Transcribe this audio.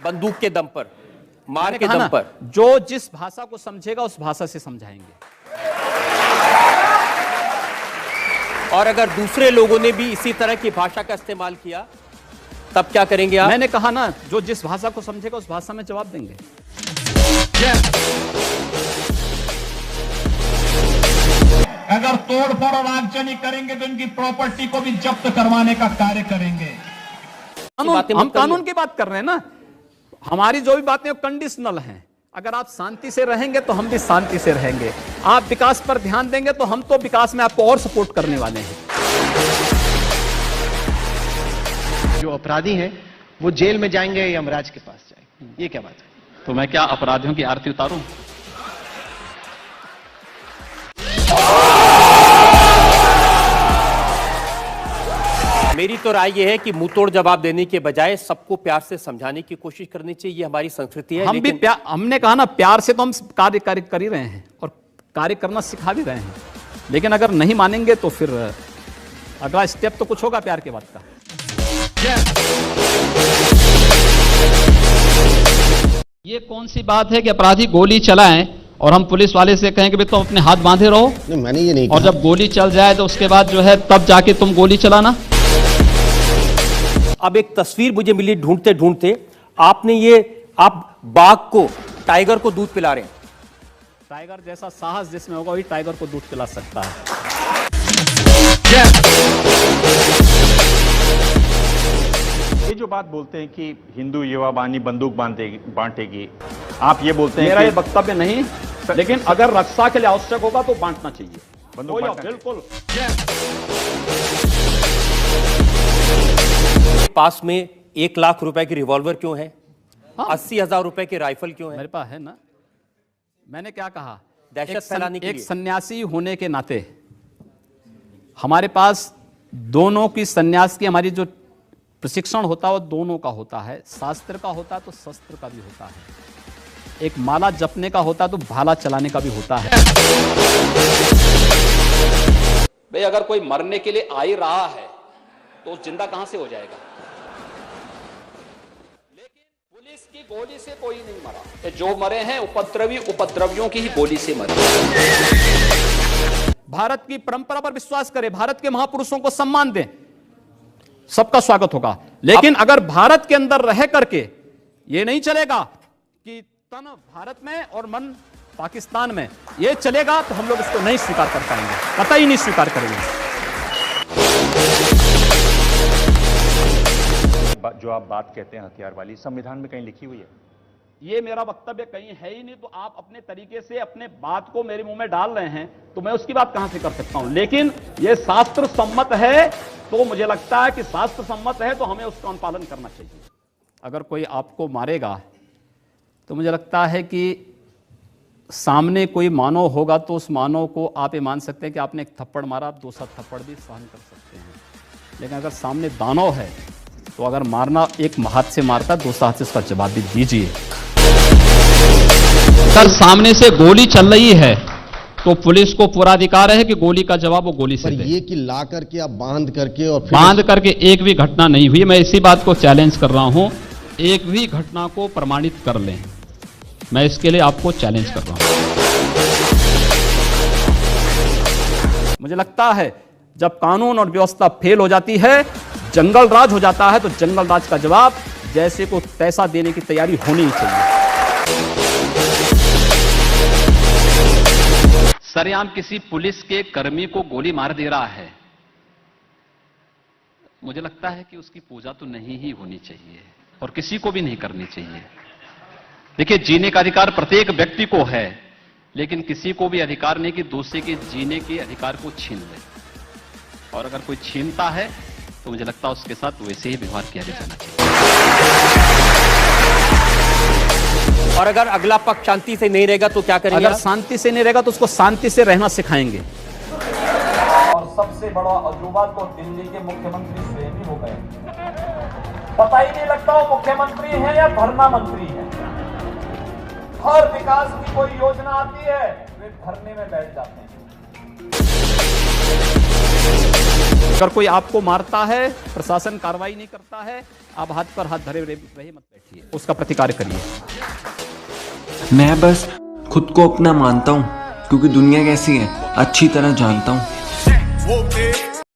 बंदूक के दम पर, मार के दम पर। जो जिस भाषा को समझेगा उस भाषा से समझाएंगे। और अगर दूसरे लोगों ने भी इसी तरह की भाषा का इस्तेमाल किया तब क्या करेंगे आप? मैंने कहा ना, जो जिस भाषा को समझेगा उस भाषा में जवाब देंगे। अगर तोड़फोड़ और आगजनी करेंगे तो इनकी प्रॉपर्टी को भी जब्त करवाने का कार्य करेंगे। हम कानून की बात कर रहे हैं ना, हमारी जो भी बातें कंडीशनल हैं। अगर आप शांति से रहेंगे तो हम भी शांति से रहेंगे, आप विकास पर ध्यान देंगे तो हम तो विकास में आपको और सपोर्ट करने वाले हैं। जो अपराधी हैं वो जेल में जाएंगे या यमराज के पास जाएंगे, ये क्या बात है? तो मैं क्या अपराधियों की आरती उतारूं? मेरी तो राय यह है कि मुंह तोड़ जवाब देने के बजाय सबको प्यार से समझाने की कोशिश करनी चाहिए। ये हमारी संस्कृति है। हमने कहा ना, प्यार से तो हम कार्य कर ही रहे हैं और कार्य करना सिखा भी रहे हैं, लेकिन अगर नहीं मानेंगे तो फिर अगला स्टेप तो कुछ होगा प्यार के बाद का। ये कौन सी बात है कि अपराधी गोली चलाएं और हम पुलिस वाले से कहें कि भाई तुम अपने हाथ बांधे रहो? नहीं, मैंने ये नहीं और कहा। जब गोली चल जाए तो उसके बाद जो है तब जाके तुम गोली चलाना। अब एक तस्वीर मुझे मिली ढूंढते ढूंढते, आप बाघ को, टाइगर को दूध पिला रहे हैं। टाइगर जैसा साहस जिसमें होगा वही टाइगर को दूध पिला सकता है। ये जो बात बोलते हैं कि हिंदू युवा बानी बंदूक बांटेगी, आप ये बोलते हैं मेरा कि ये वक्तव्य नहीं, लेकिन अगर रक्षा के लिए आवश्यक होगा तो बांटना चाहिए। बंदूक बांटना बिल्कुल। पास में 1 लाख रुपए की रिवॉल्वर क्यों है? हाँ। 80,000 रुपए की राइफल क्यों है? मेरे पास है ना। मैंने क्या कहा, दहशत फैलाने के एक लिए। सन्यासी होने के नाते हमारे पास दोनों की, सन्यास की हमारी जो प्रशिक्षण होता है वो दोनों का होता है। शास्त्र का होता है तो शस्त्र का भी होता है। एक माला जपने का होता है तो भाला चलाने का भी होता है। भाई अगर कोई मरने के लिए आ ही रहा है तो जिंदा कहां से हो जाएगा? लेकिन पुलिस की गोली से कोई नहीं मरा। जो मरे हैं उपद्रवियों की ही गोली से मरे। भारत की परंपरा पर विश्वास करें, भारत के महापुरुषों को सम्मान दें, सबका स्वागत होगा। लेकिन अगर भारत के अंदर रह करके ये नहीं चलेगा कि तन भारत में और मन पाकिस्तान में, ये चलेगा तो हम लोग इसको नहीं स्वीकार कर पाएंगे, कतई नहीं स्वीकार करेंगे। जो आप बात कहते हैं हथियार वाली, संविधान में कहीं लिखी हुई है? ये मेरा वक्तव्य कहीं है ही नहीं, तो आप अपने तरीके से अपने बात को मेरे मुंह में डाल रहे हैं, तो मैं उसकी बात कहां से कर सकता हूं? लेकिन ये शास्त्र सम्मत है, तो मुझे लगता है कि शास्त्र सम्मत है तो हमें उसका अनुपालन करना चाहिए। अगर कोई आपको मारेगा तो मुझे लगता है कि सामने कोई मानव होगा तो उस मानव को आप ये मान सकते हैं कि आपने एक थप्पड़ मारा, आप दूसरा थप्पड़ भी सहन कर सकते हैं। लेकिन अगर सामने दानव है तो अगर मारना, एक हाथ से मारता दूसरा हाथ से उसका जवाब भी दीजिए। अगर सामने से गोली चल रही है तो पुलिस को पूरा अधिकार है कि गोली का जवाब वो गोली से दे। ये कि ला करके आप बांध करके और बांध करके एक भी घटना नहीं हुई। मैं इसी बात को चैलेंज कर रहा हूं, एक भी घटना को प्रमाणित कर लें, मैं इसके लिए आपको चैलेंज कर रहा हूं। मुझे लगता है जब कानून और व्यवस्था फेल हो जाती है, जंगल राज हो जाता है, तो जंगल राज का जवाब जैसे को तैसा देने की तैयारी होनी ही चाहिए। सरेआम किसी पुलिस के कर्मी को गोली मार दे रहा है, मुझे लगता है कि उसकी पूजा तो नहीं ही होनी चाहिए और किसी को भी नहीं करनी चाहिए। देखिए, जीने का अधिकार प्रत्येक व्यक्ति को है, लेकिन किसी को भी अधिकार नहीं कि दूसरे के जीने के अधिकार को छीन ले। और अगर कोई छीनता है तो मुझे लगता है उसके साथ वैसे ही व्यवहार किया जाना चाहिए। और अगर अगला पक्ष शांति से नहीं रहेगा तो क्या करेंगे? अगर शांति से नहीं रहेगा तो उसको शांति से रहना सिखाएंगे। और सबसे बड़ा अजूबा तो दिल्ली के मुख्यमंत्री स्वयं ही हो गए। पता ही नहीं लगता वो मुख्यमंत्री है या धरना मंत्री है। हर विकास की कोई योजना आती है वे धरने में बैठ जाते हैं। अगर कोई आपको मारता है, प्रशासन कार्रवाई नहीं करता है, आप हाथ पर हाथ धरे रहे मत बैठिए, उसका प्रतिकार करिए। मैं बस खुद को अपना मानता हूँ, क्योंकि दुनिया कैसी है अच्छी तरह जानता हूँ।